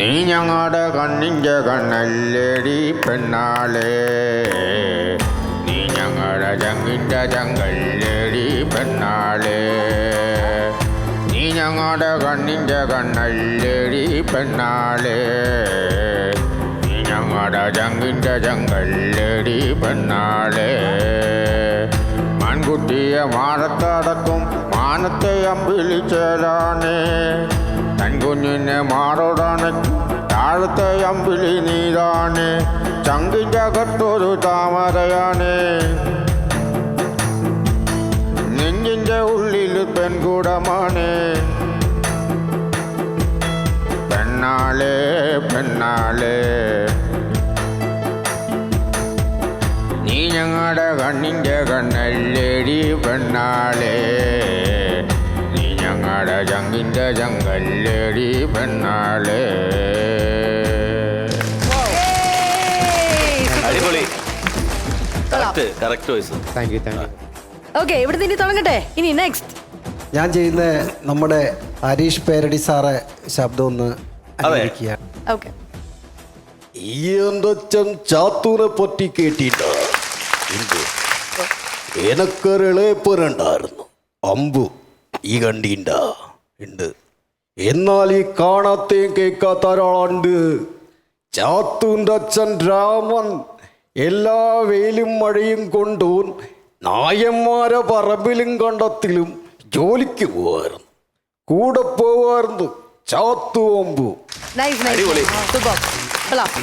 നീ ഞങ്ങളുടെ കണ്ണിൻ്റെ കണ്ണല്ലേടി പെണ്ണാളെ, നീ ഞങ്ങളുടെ ചങ്കിൻ്റെ ചങ്കല്ലേടി പെണ്ണാളെ, നീ ഞങ്ങളുടെ കണ്ണിൻ്റെ കണ്ണല്ലേടി പെണ്ണാളെ, നീ ഞങ്ങളുടെ ചങ്കിൻ്റെ ചങ്കല്ലേടി പെണ്ണാളെ. മാൻകുട്ടിയെ മാറത്തടക്കും മാനത്തെ അമ്പിളിച്ചേരാണ്, തൻകുഞ്ഞിനെ മാറോടണയ്ക്കും താഴത്തെ അമ്പിളി നീരാണ്, ചങ്കിൻ്റെ അകത്തൊരു താമരയാണ്, നെഞ്ചിൻ്റെ ഉള്ളിൽ പെൺകുടമാണ്. പെണ്ണാളെ പെണ്ണാളെ, നീ ഞങ്ങളുടെ കണ്ണിൻ്റെ കണ്ണല്ലേടി പെണ്ണാളെ, നീ ഞങ്ങളുടെ ചങ്കിൻ്റെ ചങ്കല്ലേടി പെണ്ണാളെ. അടിപൊളി. Correct voice. Thank you. Okay, ഇവിടെ നിന്ന് തുടങ്ങട്ടെ. ഇനി നെക്സ്റ്റ് ഞാൻ ചെയ്യുന്ന നമ്മുടെ ഹരീഷ് പേരടി സാറെ ശബ്ദം ഒന്ന് അനുകരിക്കുക. ഓക്കെ. ഈ എൻ്റെ അച്ഛൻ ചാത്തൂനെ പറ്റി കേട്ടിട്ട എനക്കൊരിളയപ്പനുണ്ടായിരുന്നു, അമ്പു. ഈ കണ്ടിണ്ട ഉണ്ട്, എന്നാൽ ഈ കാണാത്തേയും കേൾക്കാത്ത ഒരാളുണ്ട്. ചാത്തൂൻ്റെ അച്ഛൻ രാമൻ എല്ലാ വെയിലും മഴയും കൊണ്ടു നായന്മാരെ പറമ്പിലും കണ്ടത്തിലും ജോലിക്ക് പോവായിരുന്നു, കൂടെ പോവായിരുന്നു Chathu Ambu. Nice nice, super.